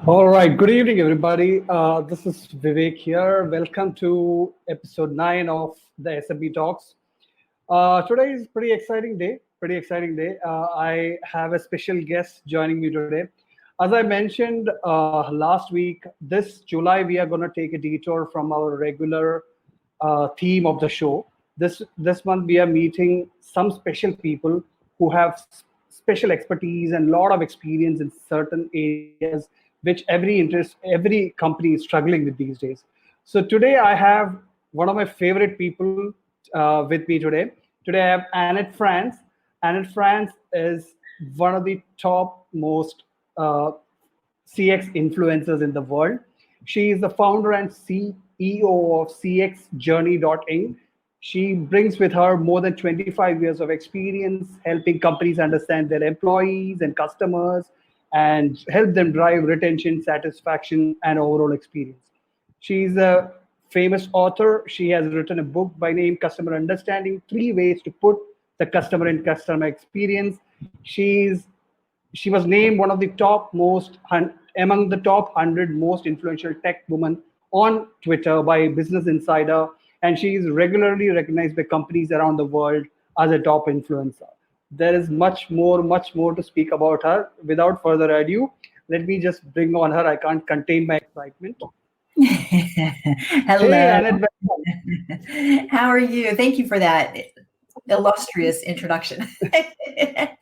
All right. Good evening, everybody. This is Vivek here. Welcome to episode 9 of the SMB Talks. Today is pretty exciting day. Pretty exciting day. I have a special guest joining me today. As I mentioned last week, this July we are going to take a detour from our regular theme of the show. This month we are meeting some special people who have special expertise and lot of experience in certain areas which every company is struggling with these days. So today I have one of my favorite people with me today. Today I have Annette Franz. Annette Franz is one of the top most CX influencers in the world. She is the founder and CEO of CXjourney.inc. She brings with her more than 25 years of experience helping companies understand their employees and customers and help them drive retention, satisfaction, and overall experience. She's a famous author. She has written a book by name Customer Understanding, 3 ways to put the customer in customer experience. She was named one of the among the top 100 most influential tech women on Twitter by Business Insider, and she is regularly recognized by companies around the world as a top influencer. There is much more to speak about her. Without further ado, let me just bring on her. I can't contain my excitement. Hello. Hey, Annette. How are you? Thank you for that illustrious introduction.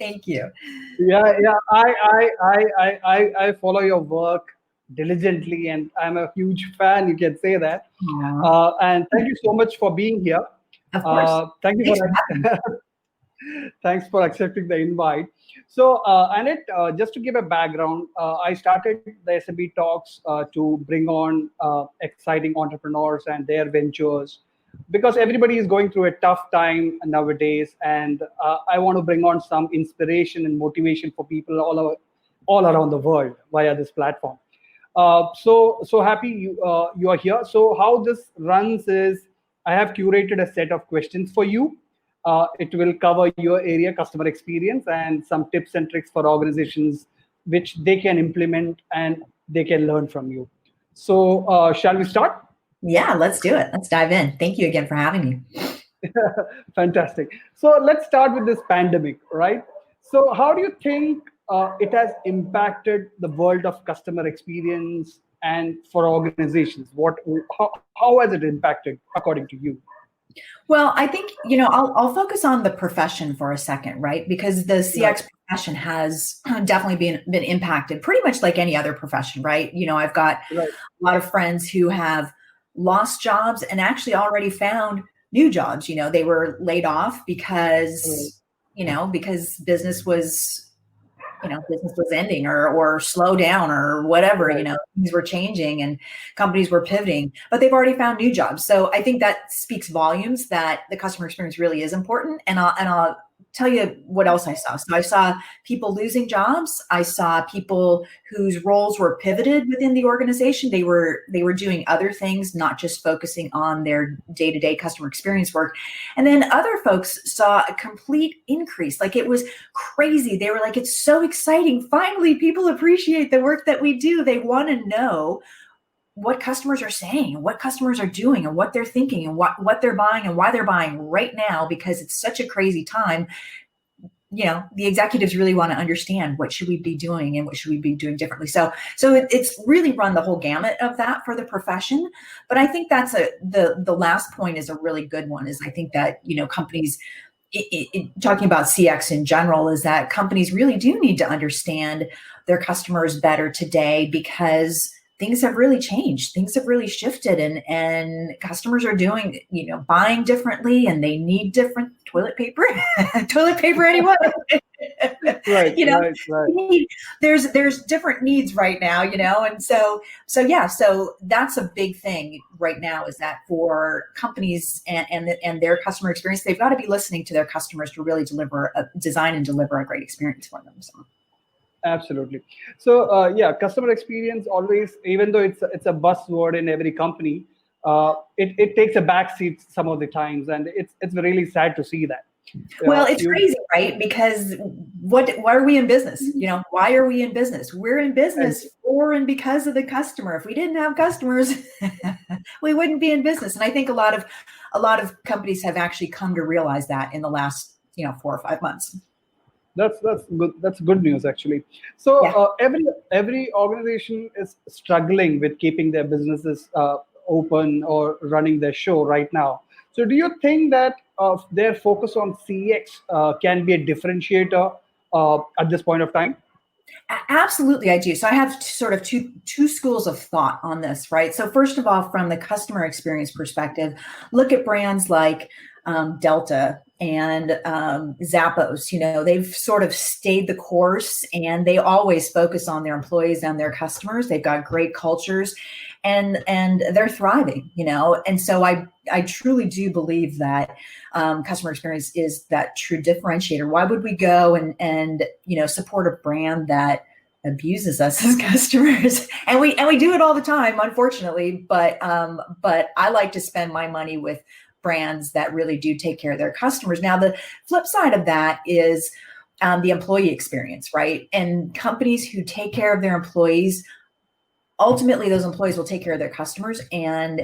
Thank you. Yeah. I follow your work diligently, and I'm a huge fan. You can say that. And thank you so much for being here. Of course. Thank you for thanks for accepting the invite. So, Annette, just to give a background, I started the SMB Talks to bring on exciting entrepreneurs and their ventures because everybody is going through a tough time nowadays, and I want to bring on some inspiration and motivation for people all around the world via this platform. So happy you are here. So how this runs is I have curated a set of questions for you. It will cover your area, customer experience, and some tips and tricks for organizations which they can implement and they can learn from you. So shall we start? Yeah, let's do it. Let's dive in. Thank you again for having me. Fantastic. So let's start with this pandemic, right? So how do you think it has impacted the world of customer experience and for organizations? How has it impacted according to you? Well, I think, I'll focus on the profession for a second, right? Because the CX profession has definitely been impacted pretty much like any other profession, right? I've got a lot of friends who have lost jobs and actually already found new jobs. They were laid off because, because business was ending or slow down or whatever, things were changing and companies were pivoting, but they've already found new jobs. So I think that speaks volumes that the customer experience really is important. And I'll tell you what else I saw. So I saw people losing jobs. I saw people whose roles were pivoted within the organization. They were doing other things, not just focusing on their day-to-day customer experience work. And then other folks saw a complete increase. Like it was crazy. They were like, it's so exciting. Finally, people appreciate the work that we do. They want to know what customers are saying and what customers are doing and what they're thinking and what they're buying and why they're buying right now, because it's such a crazy time. The executives really want to understand what should we be doing and what should we be doing differently. So it's really run the whole gamut of that for the profession. But I think that's the last point is a really good one, is I think that, companies, talking about CX in general, is that companies really do need to understand their customers better today, because things have really changed. Things have really shifted, and customers are doing, buying differently, and they need different toilet paper anyway. Right. There's different needs right now, and so that's a big thing right now, is that for companies and their customer experience, they've got to be listening to their customers to really design and deliver a great experience for them. So. Absolutely. So customer experience always, even though it's a buzzword in every company, it takes a backseat some of the times, and it's really sad to see that. Well, it's crazy, right? Because why are we in business? Why are we in business? We're in business for and because of the customer. If we didn't have customers, we wouldn't be in business. And I think a lot of companies have actually come to realize that in the last 4 or 5 months. That's good. That's good news, actually. So every organization is struggling with keeping their businesses open or running their show right now. So do you think that their focus on CX can be a differentiator at this point of time? Absolutely, I do. So I have sort of two schools of thought on this, right? So first of all, from the customer experience perspective, look at brands like Delta and Zappos. They've sort of stayed the course, and they always focus on their employees and their customers. They've got great cultures, and they're thriving. And so I truly do believe that customer experience is that true differentiator. Why would we go and support a brand that abuses us as customers? And we do it all the time, unfortunately. But I like to spend my money with brands that really do take care of their customers. Now, the flip side of that is the employee experience, right? And companies who take care of their employees, ultimately those employees will take care of their customers, and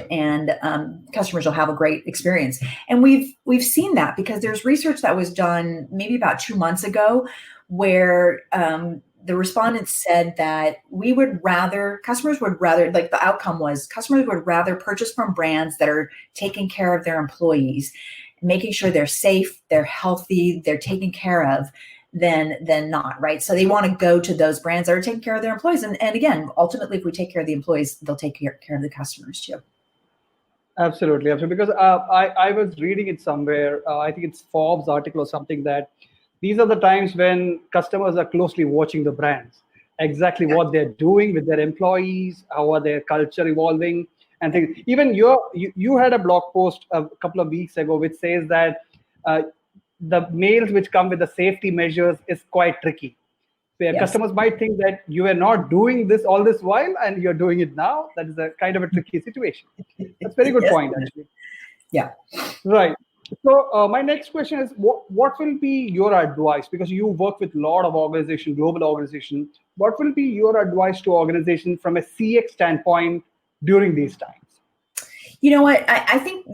customers will have a great experience. And we've seen that because there's research that was done maybe about 2 months ago where the respondents said that customers would rather, like the outcome was customers would rather purchase from brands that are taking care of their employees, making sure they're safe, they're healthy, they're taken care of, than not, right? So they want to go to those brands that are taking care of their employees. And again, ultimately, if we take care of the employees, they'll take care of the customers too. Absolutely. Because I was reading it somewhere. I think it's Forbes article or something, that these are the times when customers are closely watching the brands, exactly what they're doing with their employees, how are their culture evolving, and things. Even you had a blog post a couple of weeks ago which says that the mails which come with the safety measures is quite tricky. Where customers might think that you are not doing this all this while and you're doing it now. That is a kind of a tricky situation. That's a very good point, actually. Yeah. Right. So my next question is, what will be your advice? Because you work with a lot of organizations, global organizations. What will be your advice to organizations from a CX standpoint during these times? You know what? I think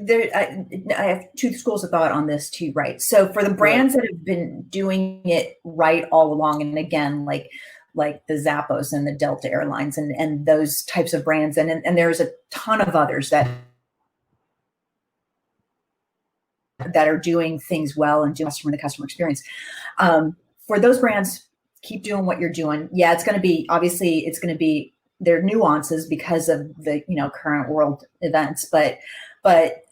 I have two schools of thought on this too, right? So for the brands that have been doing it right all along, and again, like the Zappos and the Delta Airlines and those types of brands, and there's a ton of others that are doing things well and doing the customer experience. For those brands, keep doing what you're doing. Yeah, it's going to be there are nuances because of the current world events, but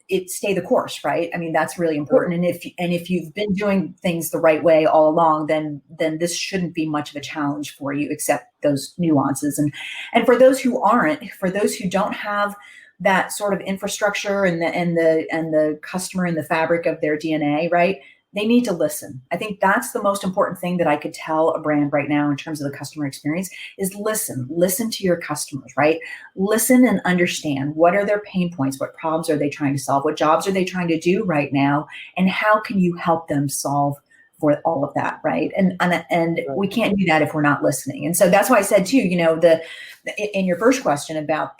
it stay the course, right? I mean, that's really important. And if you've been doing things the right way all along, then this shouldn't be much of a challenge for you, except those nuances. And for those who aren't, for those who don't have that sort of infrastructure and the customer in the fabric of their DNA, right? They need to listen. I think that's the most important thing that I could tell a brand right now in terms of the customer experience is listen to your customers, right? Listen and understand what are their pain points, what problems are they trying to solve, what jobs are they trying to do right now, and how can you help them solve for all of that, right? And we can't do that if we're not listening. And so that's why I said too, in your first question about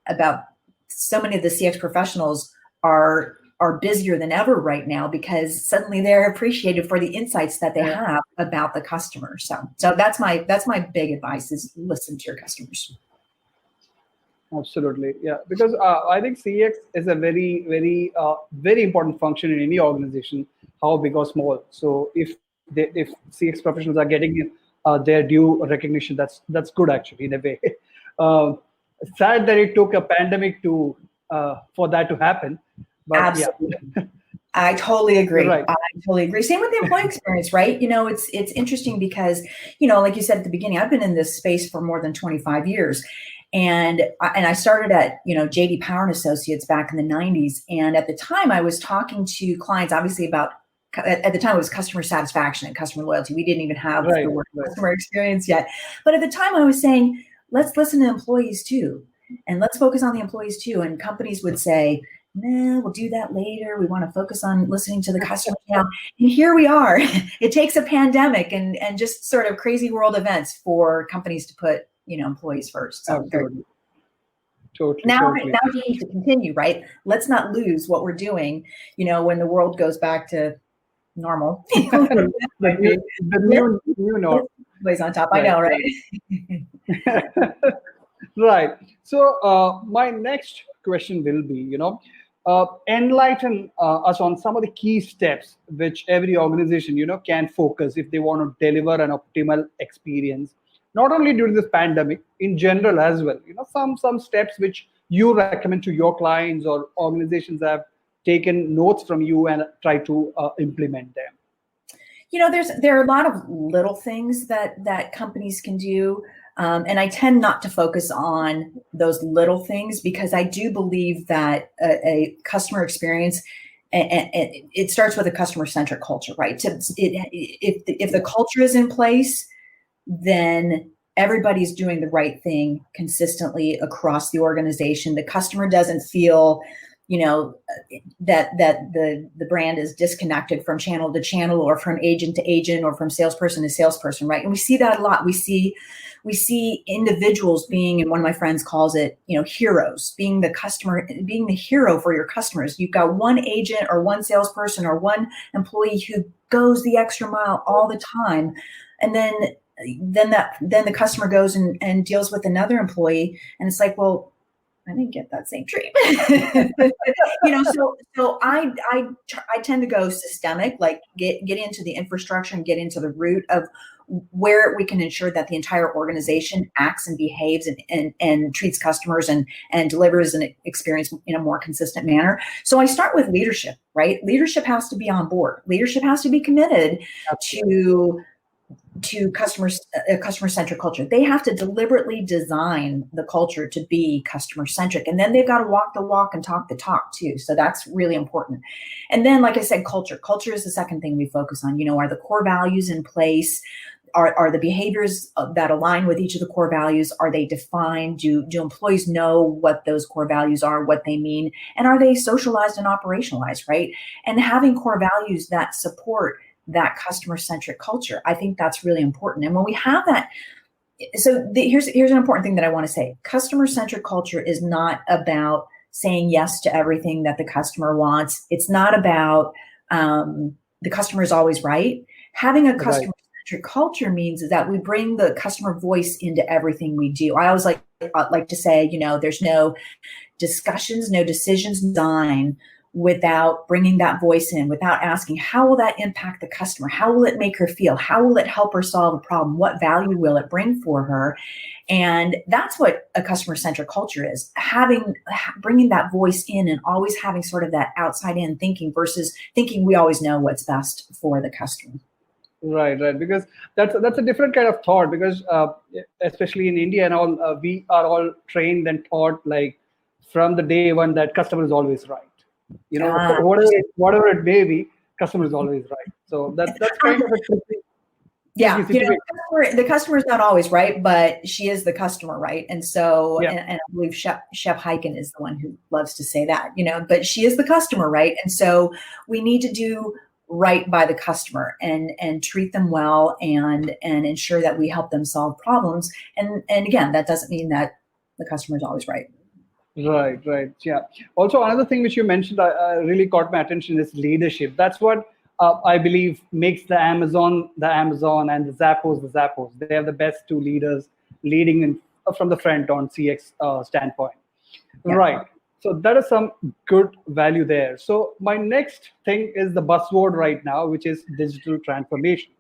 about so many of the CX professionals are busier than ever right now because suddenly they're appreciated for the insights that they have about the customer. So that's my big advice is listen to your customers. Absolutely. Yeah. Because I think CX is a very, very, very important function in any organization, how big or small. So if CX professionals are getting their due recognition, that's good actually in a way. Sad that it took a pandemic for that to happen. But absolutely. Yeah. I totally agree. Right. I totally agree. Same with the employee experience, right? It's interesting because, like you said at the beginning, I've been in this space for more than 25 years. And I started at, J.D. Power and Associates back in the 90s. And at the time I was talking to clients, obviously at the time it was customer satisfaction and customer loyalty. We didn't even have the word customer experience yet. But at the time I was saying, let's listen to employees too. And let's focus on the employees too. And companies would say, nah, we'll do that later. We want to focus on listening to the customer now. And here we are. It takes a pandemic and just sort of crazy world events for companies to put, employees first. So Absolutely. Now Totally. we need to continue, right? Let's not lose what we're doing, when the world goes back to normal. The new norm. Always on top. I know, right? Right. So my next question will be, enlighten us on some of the key steps which every organization, can focus if they want to deliver an optimal experience, not only during this pandemic, in general as well. Some steps which you recommend to your clients or organizations have taken notes from you and try to implement them. There are a lot of little things that companies can do. And I tend not to focus on those little things because I do believe that a customer experience, and it starts with a customer-centric culture, right? If the culture is in place, then everybody's doing the right thing consistently across the organization. The customer doesn't feel that the brand is disconnected from channel to channel or from agent to agent or from salesperson to salesperson, right? And we see that a lot. We see individuals being, and one of my friends calls it, heroes, being the hero for your customers. You've got one agent or one salesperson or one employee who goes the extra mile all the time. And then the customer goes and deals with another employee. And it's like, well, I didn't get that same treatment. So I tend to go systemic, like get into the infrastructure and get into the root of where we can ensure that the entire organization acts and behaves and treats customers and delivers an experience in a more consistent manner. So I start with leadership, right? Leadership has to be on board. Leadership has to be committed to a customer-centric culture. They have to deliberately design the culture to be customer-centric. And then they've got to walk the walk and talk the talk too. So that's really important. And then, like I said, culture. Culture is the second thing we focus on. Are the core values in place? Are the behaviors that align with each of the core values, are they defined? Do employees know what those core values are, what they mean? And are they socialized and operationalized, right? And having core values that support that customer-centric culture, I think that's really important. And when we have that, here's an important thing that I want to say. Customer-centric culture is not about saying yes to everything that the customer wants. It's not about the customer is always right. Having a customer-centric culture means that we bring the customer voice into everything we do. I always like to say, there's no discussions, no decisions done without bringing that voice in, without asking, how will that impact the customer? How will it make her feel? How will it help her solve a problem? What value will it bring for her? And that's what a customer-centric culture is, bringing that voice in and always having sort of that outside-in thinking versus thinking we always know what's best for the customer. Right. Because that's a different kind of thought. Because especially in India and all, we are all trained and taught like from the day one that customer is always right. Whatever it may be, customer is always right. So that's kind of a tricky. Yeah, the customer is not always right, but she is the customer, right? And so, and I believe Shep Hyken is the one who loves to say that, but she is the customer, right? And so we need to do right by the customer and treat them well and ensure that we help them solve problems. And again, that doesn't mean that the customer is always right. Right. Yeah. Also, another thing which you mentioned really caught my attention is leadership. That's what I believe makes the Amazon and the Zappos. They have the best two leaders leading from the front on CX standpoint. Yeah. Right. So that is some good value there. So my next thing is the buzzword right now, which is digital transformation.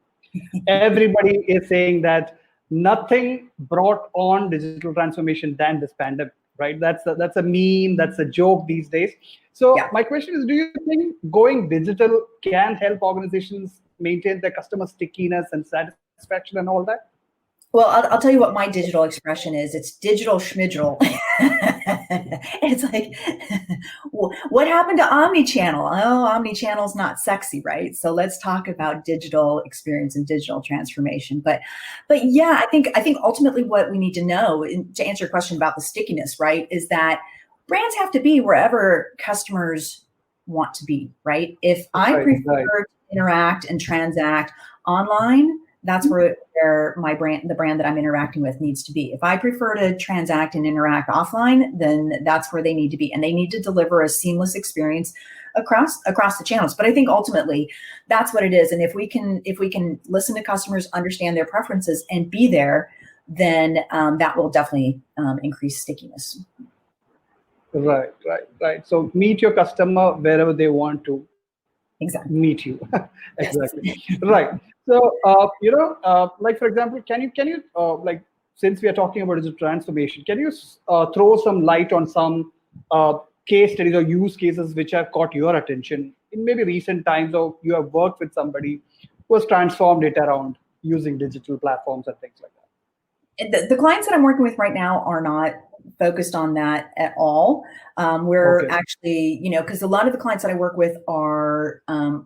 Everybody is saying that nothing brought on digital transformation than this pandemic. Right, that's a meme, that's a joke these days. So my question is, do you think going digital can help organizations maintain their customer stickiness and satisfaction and all that? Well, I'll tell you what my digital expression is. It's digital schmidgel. It's like, what happened to omnichannel? Oh, omnichannel's not sexy, right? So let's talk about digital experience and digital transformation. But yeah, I think ultimately what we need to know, to answer your question about the stickiness, right, is that brands have to be wherever customers want to be, right? If I prefer to interact and transact online, that's where the brand that I'm interacting with needs to be. If I prefer to transact and interact offline, then that's where they need to be. And they need to deliver a seamless experience across the channels. But I think ultimately that's what it is. And if we can listen to customers, understand their preferences, and be there, then that will definitely increase stickiness. Right. So meet your customer wherever they want to meet you. Exactly. Right. So like for example, can you like, since we are talking about digital transformation, can you throw some light on some case studies or use cases which have caught your attention in maybe recent times, or you have worked with somebody who has transformed it around using digital platforms and things like that? The clients that I'm working with right now are not focused on that at all. We're actually, because a lot of the clients that I work with are I'll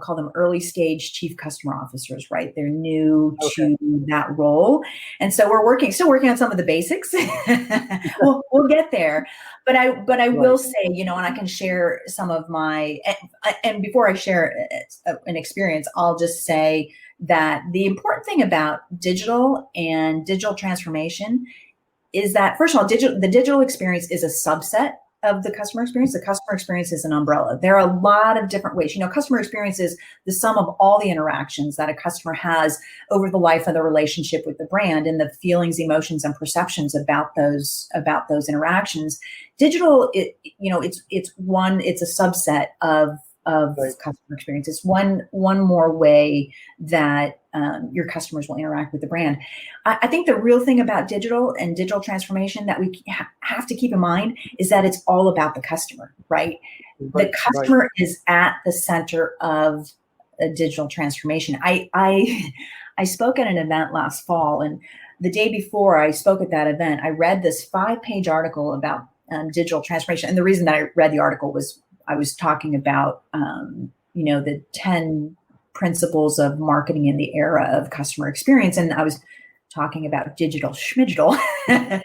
call them early stage chief customer officers, right? They're new to that role. And so we're still working on some of the basics. we'll get there. But I will say, and I can share some of my, and before I share an experience, I'll just say that the important thing about digital and digital transformation is that, first of all, the digital experience is a subset of the customer experience. The customer experience is an umbrella. There are a lot of different ways. Customer experience is the sum of all the interactions that a customer has over the life of the relationship with the brand, and the feelings, emotions, and perceptions about those interactions. Digital, it's a subset of customer experience. It's one more way that your customers will interact with the brand. I think the real thing about digital and digital transformation that we have to keep in mind is that it's all about the customer, right? The customer is at the center of a digital transformation. I spoke at an event last fall, and the day before I spoke at that event, I read this 5-page article about digital transformation. And the reason that I read the article was I was talking about, the 10 principles of marketing in the era of customer experience. And I was talking about digital schmidigital. and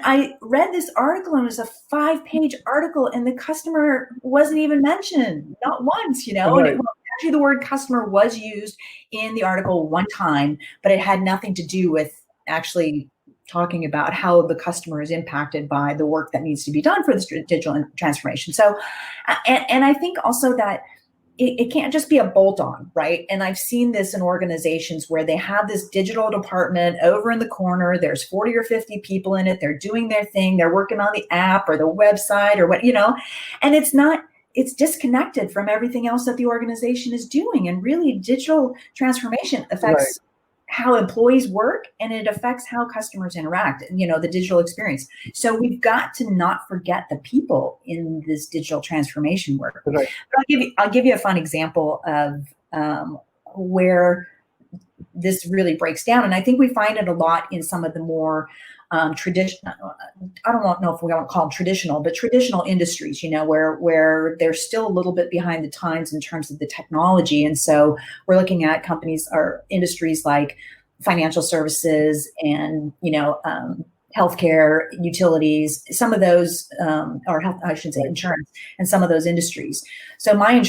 I read this article, and it was a 5-page article, and the customer wasn't even mentioned, not once, And actually the word customer was used in the article one time, but it had nothing to do with actually talking about how the customer is impacted by the work that needs to be done for this digital transformation. So, and I think also that it can't just be a bolt-on, right? And I've seen this in organizations where they have this digital department over in the corner. There's 40 or 50 people in it. They're doing their thing. They're working on the app or the website or what, and it's disconnected from everything else that the organization is doing. And really, digital transformation affects how employees work, and it affects how customers interact, the digital experience. So we've got to not forget the people in this digital transformation work. Right. But I'll give you a fun example of where this really breaks down. And I think we find it a lot in some of the more traditional, I don't know if we want to call them traditional, but traditional industries, where they're still a little bit behind the times in terms of the technology. And so we're looking at companies or industries like financial services and, healthcare, utilities, some of those, or health, I should say insurance, and some of those industries. So my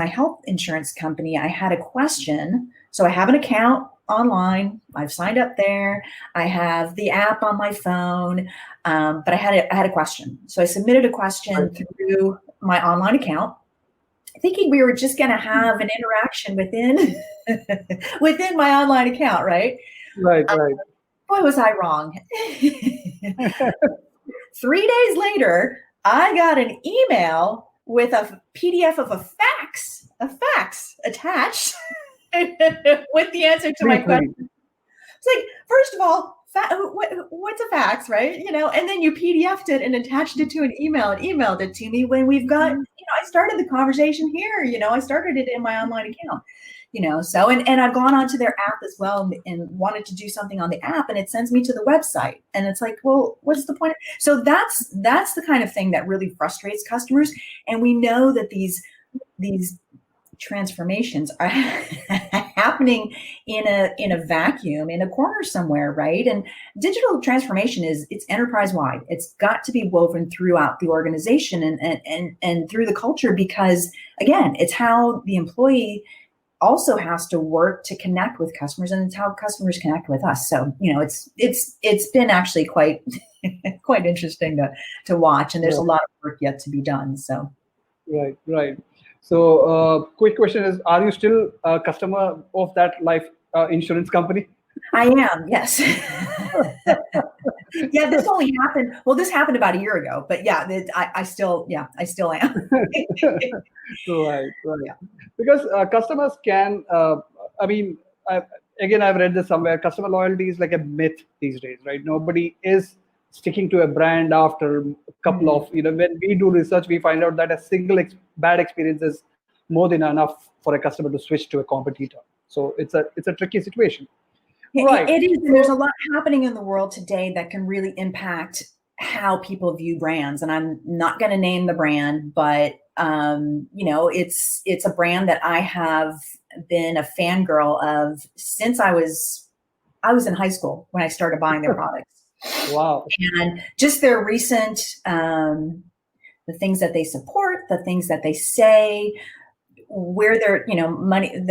health insurance company, I had a question. So I have an account online. I've signed up there. I have the app on my phone, but I had a question. So I submitted a question through my online account, thinking we were just going to have an interaction within my online account, right? Right. Boy, was I wrong. 3 days later, I got an email with a PDF of a fax attached. With the answer to my question. It's like, first of all, what's a fax, right? And then you PDF'd it and attached it to an email and emailed it to me when we've got, I started the conversation here, I started it in my online account, so, and I've gone onto their app as well and wanted to do something on the app, and it sends me to the website, and it's like, well, what's the point? So that's the kind of thing that really frustrates customers. And we know that these transformations are happening in a vacuum, in a corner somewhere, right? And digital transformation it's enterprise wide. It's got to be woven throughout the organization and through the culture, because again, it's how the employee also has to work to connect with customers, and it's how customers connect with us. So, it's been actually quite quite interesting to watch, and there's a lot of work yet to be done. So, right. So, quick question is: are you still a customer of that life insurance company? I am, yes. Yeah, this only happened. Well, this happened about a year ago, but yeah, I still am. Right. Yeah. Because customers can, again, I've read this somewhere. Customer loyalty is like a myth these days, right? Nobody is sticking to a brand after a couple of, when we do research, we find out that a single bad experience is more than enough for a customer to switch to a competitor. So it's a tricky situation. Right. It is. And there's a lot happening in the world today that can really impact how people view brands. And I'm not going to name the brand, but it's a brand that I have been a fangirl of since I was in high school when I started buying their products. Wow. And just their recent, the things that they support, the things that they say, where their money in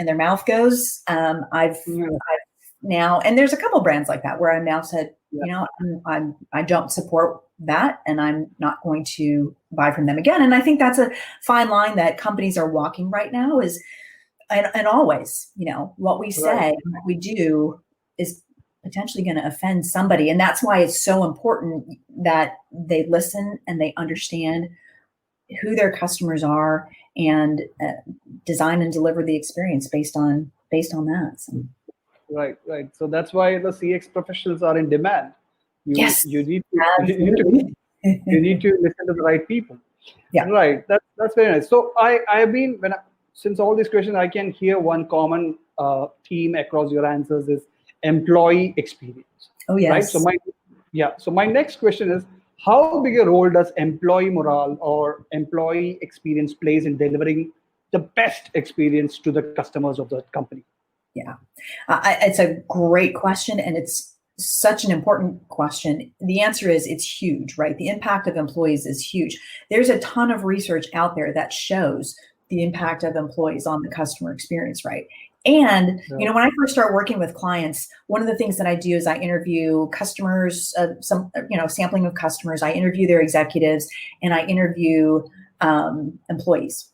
their mouth goes. I've now, and there's a couple brands like that where I now said, I don't support that, and I'm not going to buy from them again. And I think that's a fine line that companies are walking right now. Is and always, what we say, and what we do is potentially going to offend somebody, and that's why it's so important that they listen and they understand who their customers are, and design and deliver the experience based on that. So. Right. So that's why the CX professionals are in demand. You need to listen to the right people. Yeah. Right. That's very nice. So I've been since all these questions, I can hear one common theme across your answers is employee experience. Oh yes. Right. So my next question is, how big a role does employee morale or employee experience plays in delivering the best experience to the customers of the company? Yeah, it's a great question, and it's such an important question. The answer is it's huge, right? The impact of employees is huge. There's a ton of research out there that shows the impact of employees on the customer experience, right? And, when I first start working with clients, one of the things that I do is I interview customers, sampling of customers. I interview their executives, and I interview employees.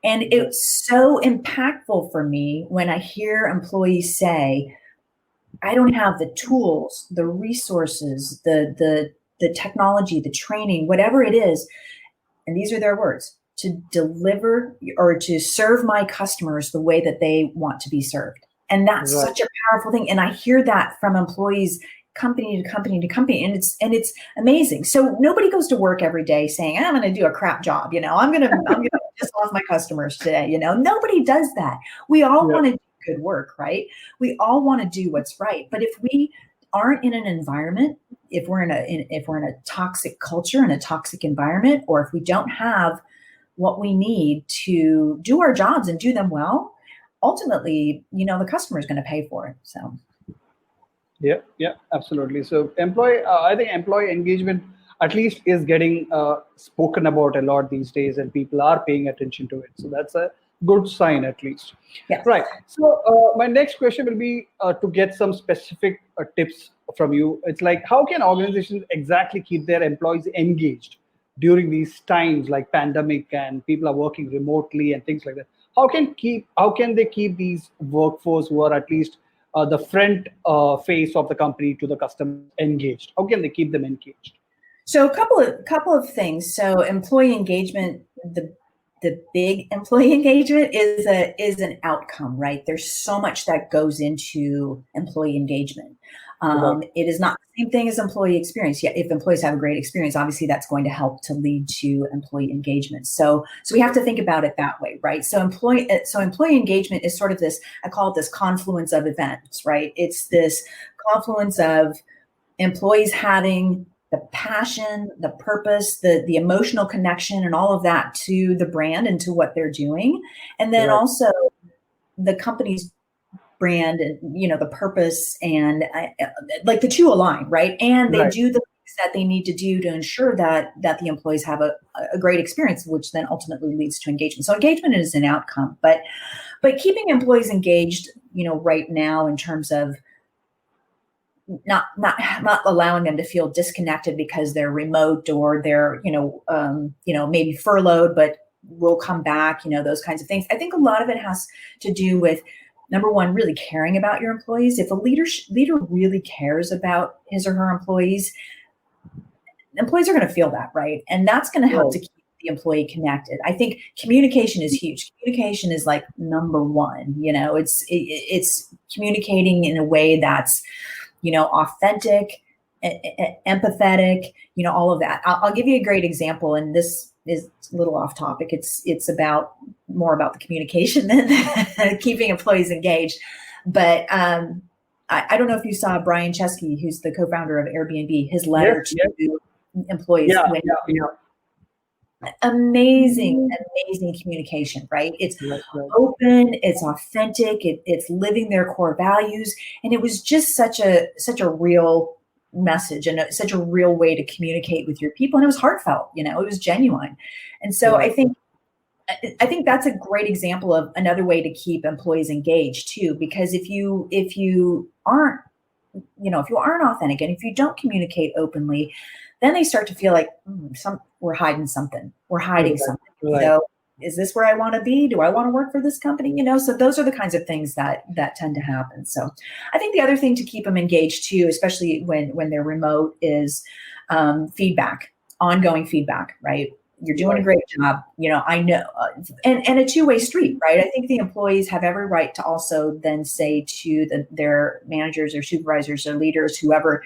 And it's so impactful for me when I hear employees say, I don't have the tools, the resources, the technology, the training, whatever it is. And these are their words: to deliver or to serve my customers the way that they want to be served. And that's such a powerful thing. And I hear that from employees, company to company to company, and it's amazing. So nobody goes to work every day saying, I'm going to do a crap job. I'm going to piss off my customers today. Nobody does that. We all want to do good work, right? We all want to do what's right. But if we aren't in an environment, if we're in a toxic culture, in a toxic environment, or if we don't have what we need to do our jobs and do them well, ultimately, the customer is going to pay for it. So. Yeah, absolutely. So I think employee engagement at least is getting spoken about a lot these days, and people are paying attention to it. So that's a good sign, at least. Yes. Right. So my next question will be to get some specific tips from you. It's like, how can organizations exactly keep their employees engaged during these times like pandemic and people are working remotely and things like that? How can they keep these workforce who are at least the front face of the company to the customer engaged? How can they keep them engaged? So a couple of things. So employee engagement, the big employee engagement is an outcome, right? There's so much that goes into employee engagement. It is not the same thing as employee experience. Yeah, if employees have a great experience, obviously that's going to help to lead to employee engagement. So we have to think about it that way, right? So employee engagement is sort of this, I call it this confluence of events, right? It's this confluence of employees having the passion, the purpose, the emotional connection, and all of that to the brand and to what they're doing. And then also the company's brand and, the purpose and like the two align, right? And they do the things that they need to do to ensure that the employees have a great experience, which then ultimately leads to engagement. So engagement is an outcome, but keeping employees engaged, right now in terms of not allowing them to feel disconnected because they're remote or they're, maybe furloughed, but will come back, those kinds of things. I think a lot of it has to do with, number one, really caring about your employees. If a leader really cares about his or her employees are going to feel that, right? And that's going to help to keep the employee connected. I think communication is huge. Communication is like number one. It's communicating in a way that's, authentic, empathetic, all of that. I'll give you a great example, and this is a little off topic. It's about more about the communication than keeping employees engaged. But I don't know if you saw Brian Chesky, who's the co-founder of Airbnb, his letter to employees. Amazing communication, right? It's open, it's authentic, it's living their core values. And it was just such a real message and such a real way to communicate with your people. And it was heartfelt, it was genuine. And so I think that's a great example of another way to keep employees engaged too, because if you aren't authentic and if you don't communicate openly, then they start to feel like we're hiding something. We're hiding something. Right. So is this where I want to be? Do I want to work for this company? So those are the kinds of things that tend to happen. So I think the other thing to keep them engaged too, especially when they're remote, is feedback, ongoing feedback, right? You're doing a great job. I know, and a two-way street, right? I think the employees have every right to also then say to their managers or supervisors or leaders, whoever,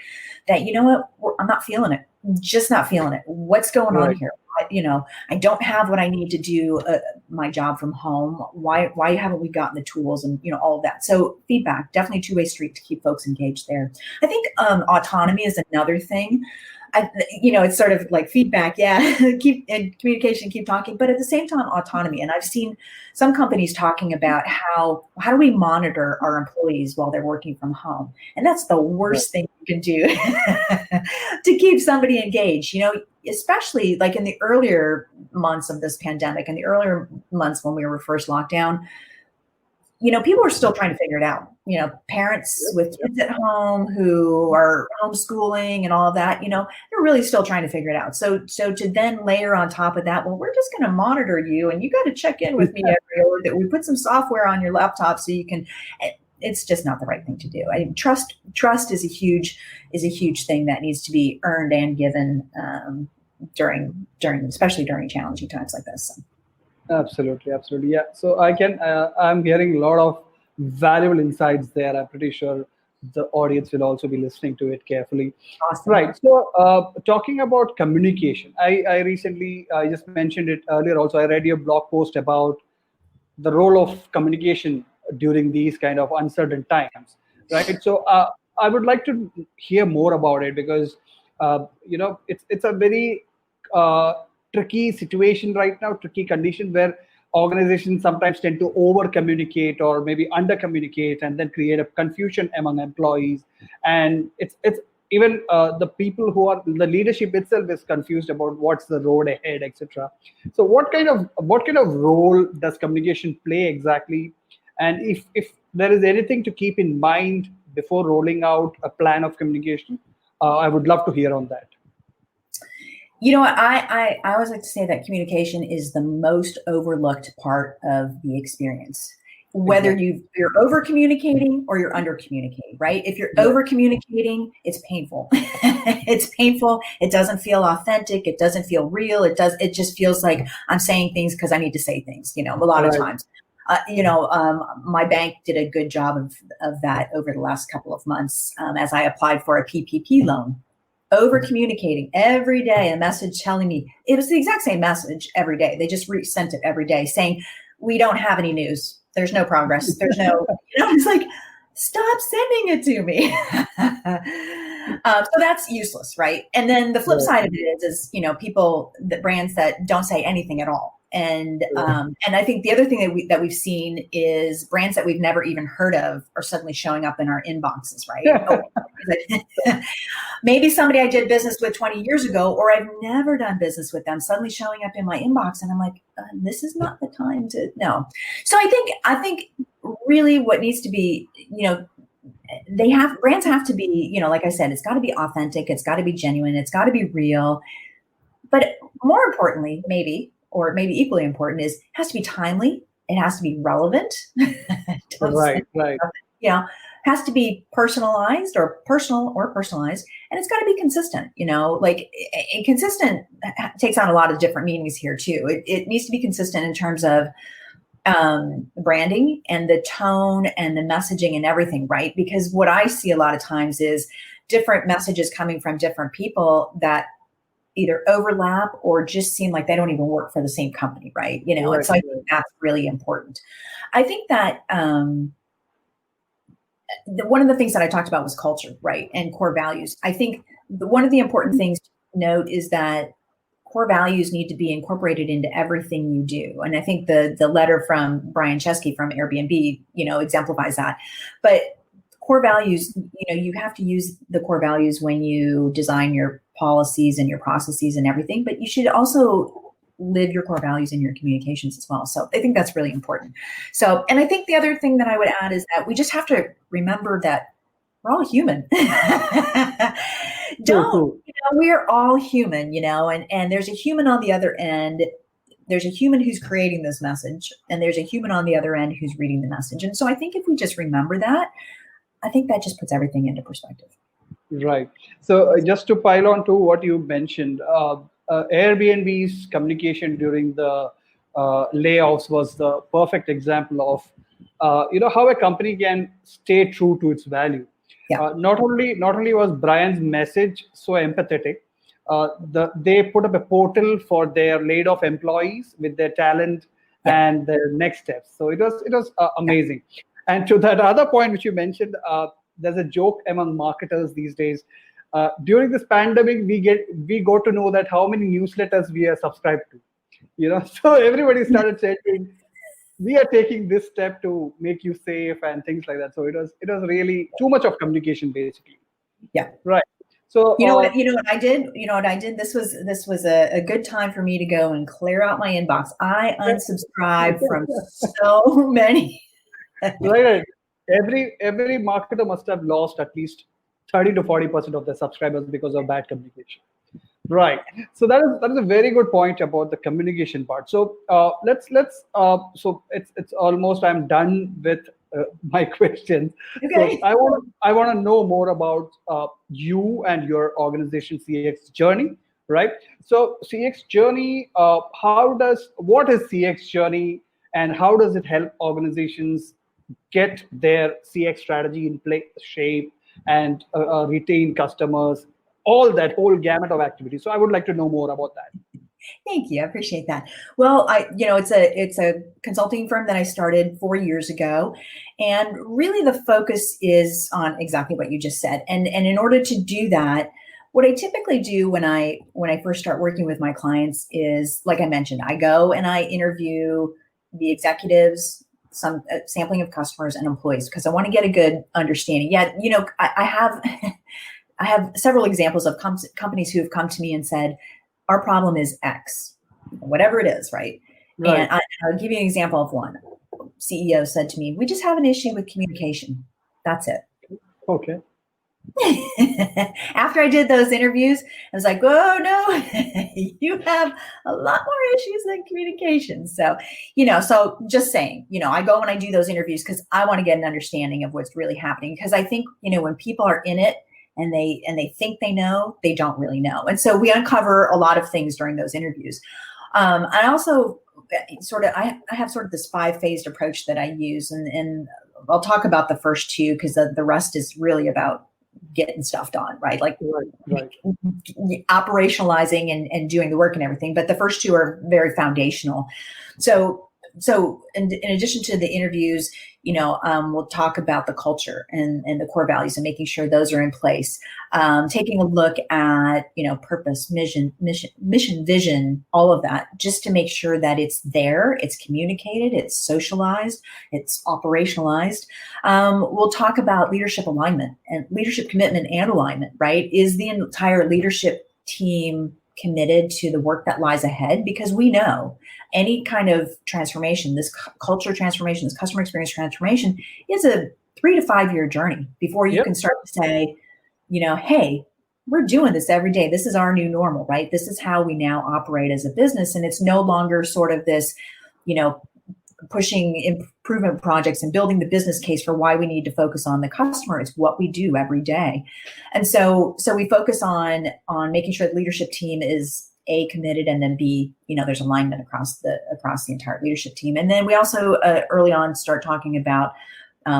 that, I'm not feeling it. Just not feeling it. What's going on here? I don't have what I need to do my job from home. Why haven't we gotten the tools and, all of that? So feedback, definitely two-way street to keep folks engaged there. I think autonomy is another thing. It's sort of like feedback, keep and communication, keep talking, but at the same time, autonomy. And I've seen some companies talking about how do we monitor our employees while they're working from home? And that's the worst thing you can do to keep somebody engaged, especially like in the earlier months of this pandemic and the earlier months when we were first locked down. People are still trying to figure it out. Parents with kids at home who are homeschooling and all of that, they're really still trying to figure it out. So to then layer on top of that, well, we're just going to monitor you and you got to check in with me every hour, that we put some software on your laptop so you can, it's just not the right thing to do. I mean, trust is a huge thing that needs to be earned and given during especially during challenging times like this. So. Absolutely. Yeah. So I'm hearing a lot of valuable insights there. I'm pretty sure the audience will also be listening to it carefully. Awesome. Right. So talking about communication, I recently, I just mentioned it earlier also, I read your blog post about the role of communication during these kind of uncertain times, right? So I would like to hear more about it because, it's a very tricky situation right now, tricky condition where organizations sometimes tend to over communicate or maybe under communicate and then create a confusion among employees. And it's even the people who are the leadership itself is confused about what's the road ahead, etc. So what kind of role does communication play exactly? And if there is anything to keep in mind before rolling out a plan of communication, I would love to hear on that. I always like to say that communication is the most overlooked part of the experience. Whether you're over communicating or you're under communicating, right? If you're over communicating, it's painful. It's painful. It doesn't feel authentic. It doesn't feel real. It just feels like I'm saying things because I need to say things, a lot of times. My bank did a good job of that over the last couple of months as I applied for a PPP loan. Over communicating every day, a message telling me it was the exact same message every day. They just resent it every day saying, we don't have any news. There's no progress. There's no, it's like, stop sending it to me. So that's useless, right? And then the flip side of it is the brands that don't say anything at all. And I think the other thing that we've seen is brands that we've never even heard of are suddenly showing up in our inboxes, right? Maybe somebody I did business with 20 years ago, or I've never done business with them, suddenly showing up in my inbox, and I'm like, this is not the time to no. So I think really what needs to be, brands have to be, like I said, it's got to be authentic, it's got to be genuine, it's got to be real. But more importantly, maybe equally important is it has to be timely. It has to be relevant. Right. Has to be personalized or personalized, and it's got to be consistent. Consistent takes on a lot of different meanings here too. It needs to be consistent in terms of branding and the tone and the messaging and everything, right? Because what I see a lot of times is different messages coming from different people that either overlap or just seem like they don't even work for the same company, right? And so I think that's really important. I think that one of the things that I talked about was culture, right? And core values. I think one of the important things to note is that core values need to be incorporated into everything you do. And I think the letter from Brian Chesky from Airbnb, exemplifies that. But core values, you have to use the core values when you design your policies and your processes and everything, but you should also live your core values in your communications as well. So I think that's really important. So, and I think the other thing that I would add is that we just have to remember that we're all human. We're all human, and there's a human on the other end. There's a human who's creating this message, and there's a human on the other end who's reading the message. And so I think if we just remember that, I think that just puts everything into perspective. Right. So just to pile on to what you mentioned, Airbnb's communication during the layoffs was the perfect example of how a company can stay true to its value. Yeah. Not only was Brian's message so empathetic, they put up a portal for their laid off employees with their talent and their next steps. So it was amazing. And to that other point which you mentioned, there's a joke among marketers these days. During this pandemic, we got to know that how many newsletters we are subscribed to. So everybody started saying, we are taking this step to make you safe and things like that. So it was really too much of communication, basically. Yeah. Right. So you know what I did? This was a good time for me to go and clear out my inbox. I unsubscribed from so many. Right. Every marketer must have lost at least 30 to 40% of their subscribers because of bad communication. Right. So that is a very good point about the communication part. So let's so it's almost I'm done with my questions. Okay. So I want to know more about you and your organization CX journey. Right. So CX journey. What is CX journey, and how does it help organizations get their CX strategy in place, shape, and retain customers? All that whole gamut of activities. So I would like to know more about that. Thank you. I appreciate that. Well, it's a consulting firm that I started 4 years ago, and really the focus is on exactly what you just said. And in order to do that, what I typically do when I first start working with my clients is, like I mentioned, I go and I interview the executives, some sampling of customers and employees, because I want to get a good understanding. Yeah, I have several examples of companies who have come to me and said, our problem is X, whatever it is, right? And I'll give you an example of one. CEO said to me, we just have an issue with communication. That's it. Okay. After I did those interviews, I was like, oh no, you have a lot more issues than communication. So, so just saying, I go and I do those interviews because I want to get an understanding of what's really happening. Because I think, when people are in it, and they think they know, they don't really know. And so we uncover a lot of things during those interviews. I also I have sort of this 5-phased approach that I use, and I'll talk about the first two because the rest is really about getting stuff done, right? Like operationalizing and doing the work and everything. But the first two are very foundational. So so in addition to the interviews, we'll talk about the culture and the core values and making sure those are in place. Taking a look at, purpose, mission, vision, all of that, just to make sure that it's there, it's communicated, it's socialized, it's operationalized. We'll talk about leadership alignment and leadership commitment and alignment, right? Is the entire leadership team committed to the work that lies ahead? Because we know any kind of transformation, this culture transformation, this customer experience transformation, is a 3 to 5 year journey before you can start to say, hey, we're doing this every day. This is our new normal, right? This is how we now operate as a business. And it's no longer sort of this, pushing improvement projects and building the business case for why we need to focus on the customer. It's what we do every day. And so we focus on making sure the leadership team is A, committed, and then B, there's alignment across the entire leadership team. And then we also early on start talking about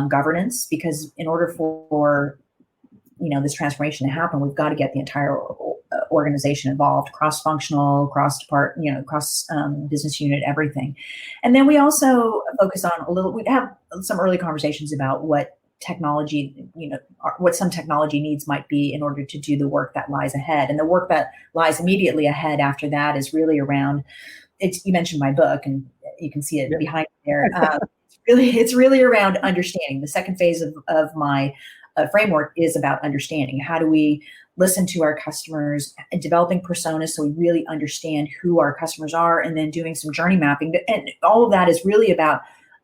governance, because in order for this transformation to happen, we've got to get the entire organization involved, cross-functional, cross-department, cross business unit, everything. And then we also focus on we have some early conversations about what technology, what some technology needs might be in order to do the work that lies ahead. And the work that lies immediately ahead after that is really around, you mentioned my book, and you can see it behind there. It's really around understanding. The second phase of my framework is about understanding. How do we listen to our customers, developing personas so we really understand who our customers are, and then doing some journey mapping. And all of that is really about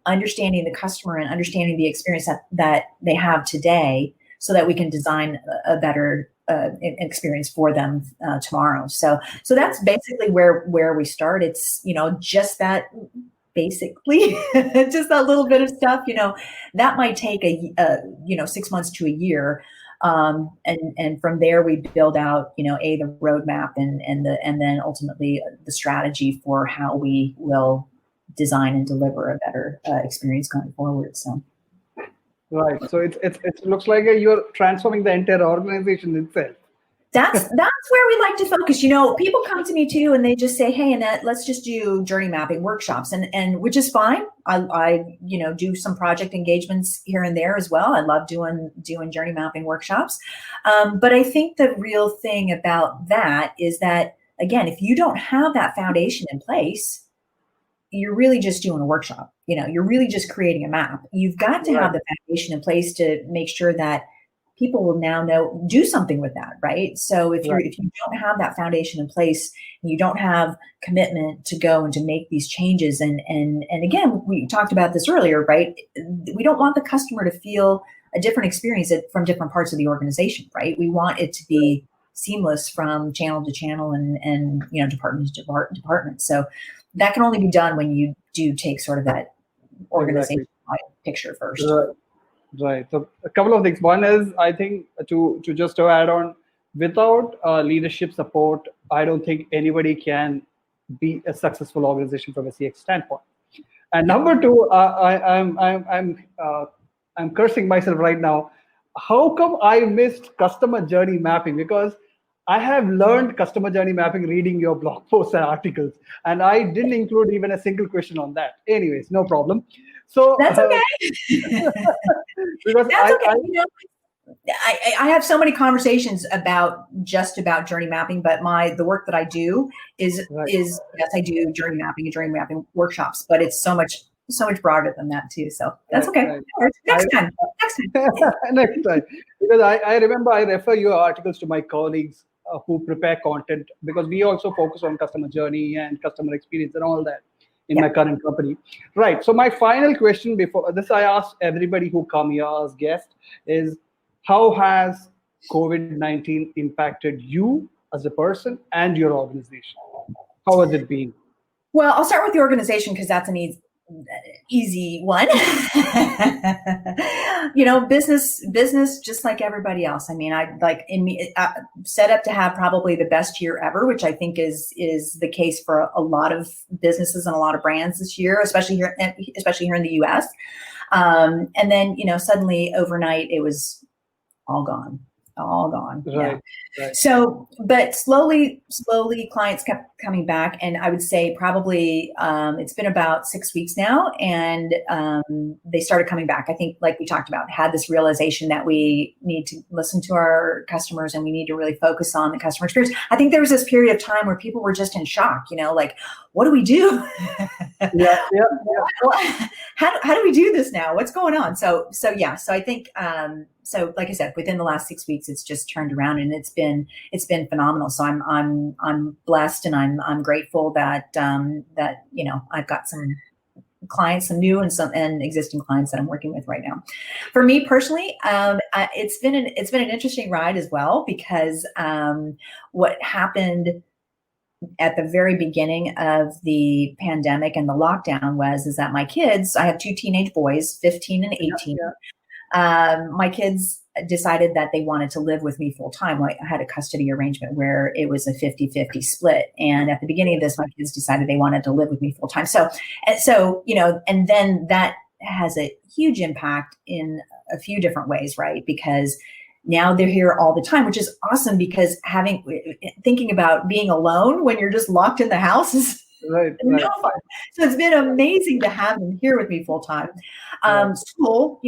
understanding the customer and understanding the experience that they have today, so that we can design a better experience for them tomorrow. So that's basically where we start. It's, just that, basically just that little bit of stuff, that might take 6 months to a year. And from there we build out, the roadmap and then ultimately the strategy for how we will design and deliver a better experience going forward. So. Right. So it looks like you're transforming the entire organization itself. That's where we like to focus. People come to me too, and they just say, "Hey, Annette, let's just do journey mapping workshops," and which is fine. I do some project engagements here and there as well. I love doing journey mapping workshops. But I think the real thing about that is that, again, if you don't have that foundation in place, you're really just doing a workshop. You're really just creating a map. You've got to have the foundation in place to make sure that people will now do something with that, right? So if you don't have that foundation in place, and you don't have commitment to go and to make these changes, and again, we talked about this earlier, right? We don't want the customer to feel a different experience from different parts of the organization, right? We want it to be seamless from channel to channel and department to department. So that can only be done when you do take sort of that organization-wide picture first. Right. So a couple of things. One is, I think, to add on, without leadership support, I don't think anybody can be a successful organization from a CX standpoint. And number two, I'm cursing myself right now. How come I missed customer journey mapping? Because I have learned customer journey mapping reading your blog posts and articles, and I didn't include even a single question on that. Anyways, no problem. So that's okay. Because that's okay. I have so many conversations about journey mapping, but the work that I do is yes, I do journey mapping and journey mapping workshops, but it's so much broader than that too. So that's okay. Next time. Next time. Because I remember I refer your articles to my colleagues who prepare content, because we also focus on customer journey and customer experience and all that in my current company. Right. So my final question before this, I ask everybody who come here as guests, is how has COVID-19 impacted you as a person and your organization? How has it been? Well, I'll start with the organization because that's an easy one. Business just like everybody else. I mean, I set up to have probably the best year ever, which I think is the case for a lot of businesses and a lot of brands this year, especially here in the US. And then, suddenly overnight it was all gone. all gone. Right. Yeah. So, but slowly clients kept coming back, and I would say probably it's been about 6 weeks now, and they started coming back. I think, like we talked about, had this realization that we need to listen to our customers and we need to really focus on the customer experience. I think there was this period of time where people were just in shock, like, what do we do? Yeah. How do we do this now? What's going on? So I think so like I said, within the last 6 weeks, it's just turned around, and it's been phenomenal. So I'm blessed, and I'm grateful that I've got some clients, some new and existing clients that I'm working with right now. For me personally, it's been an interesting ride as well, because what happened at the very beginning of the pandemic and the lockdown is that my kids, I have 2 teenage boys, 15 and 18. My kids decided that they wanted to live with me full time. I had a custody arrangement where it was a 50-50 split. And at the beginning of this, my kids decided they wanted to live with me full time. So, and then that has a huge impact in a few different ways, right? Because now they're here all the time, which is awesome, because thinking about being alone when you're just locked in the house is no fun. So it's been amazing to have them here with me full time. School,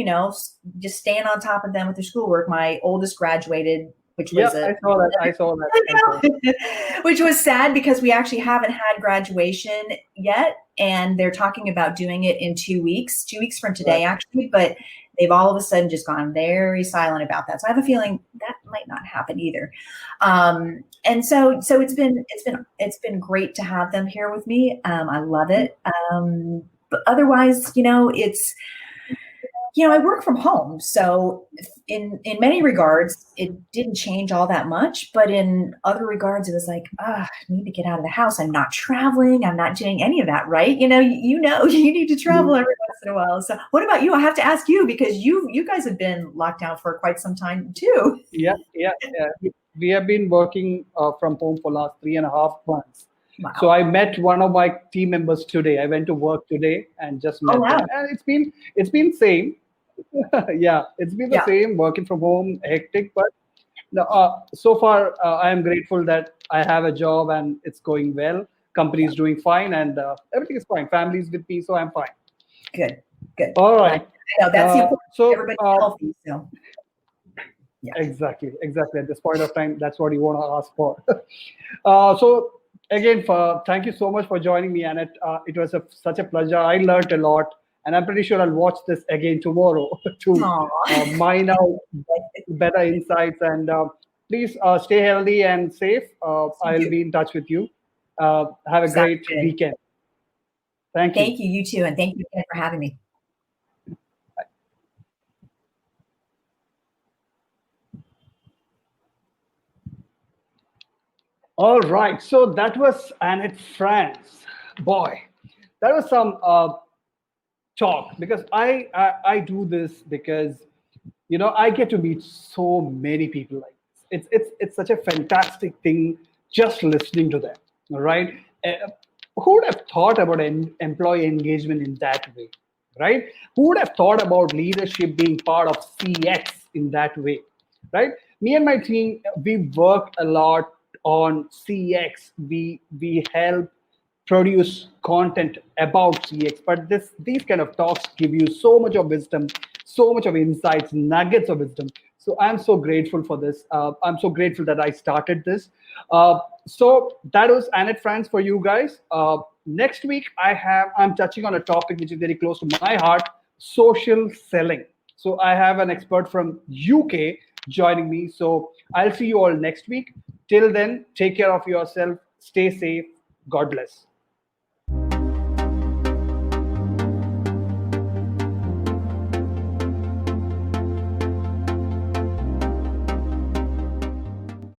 just staying on top of them with their schoolwork. My oldest graduated, which was I saw that. Which was sad, because we actually haven't had graduation yet, and they're talking about doing it in 2 weeks from today, actually, but they've all of a sudden just gone very silent about that. So I have a feeling that might not happen either. And so it's been great to have them here with me. I love it. But otherwise, it's, I work from home. So in many regards, it didn't change all that much. But in other regards, it was like, I need to get out of the house. I'm not traveling. I'm not doing any of that, right? You need to travel every once in a while. So what about you? I have to ask you, because you guys have been locked down for quite some time too. Yeah. We have been working from home for last 3.5 months. Wow. So I met one of my team members today. I went to work today and just met them. And it's been same. It's been the same, working from home, hectic, but so far I am grateful that I have a job and it's going well. Company is doing fine, and everything is fine. Family is with me, so I'm fine. Good. All right. I know that's the important. So everybody's healthy. So. Yeah. Exactly. At this point of time, that's what you want to ask for. So again, thank you so much for joining me, Annette. It was such a pleasure. I learned a lot, and I'm pretty sure I'll watch this again tomorrow to mine out better insights. And please stay healthy and safe. I'll be in touch with you. Have a great weekend. Thank you. Thank you. You too. And thank you again for having me. All right. So that was Annette Franz. Boy, that was some talk, because I do this because I get to meet so many people like this. It's such a fantastic thing just listening to them. All right. Who would have thought about employee engagement in that way, right? Who would have thought about leadership being part of CX in that way, right? Me and my team, we work a lot on CX. We help produce content about CX, but these kind of talks give you so much of wisdom, so much of insights, nuggets of wisdom. So I'm so grateful for this. I'm so grateful that I started this. So that was Annette Franz for you guys. Next week, I'm touching on a topic which is very close to my heart: social selling. So I have an expert from UK joining me. So I'll see you all next week. Till then, take care of yourself. Stay safe. God bless.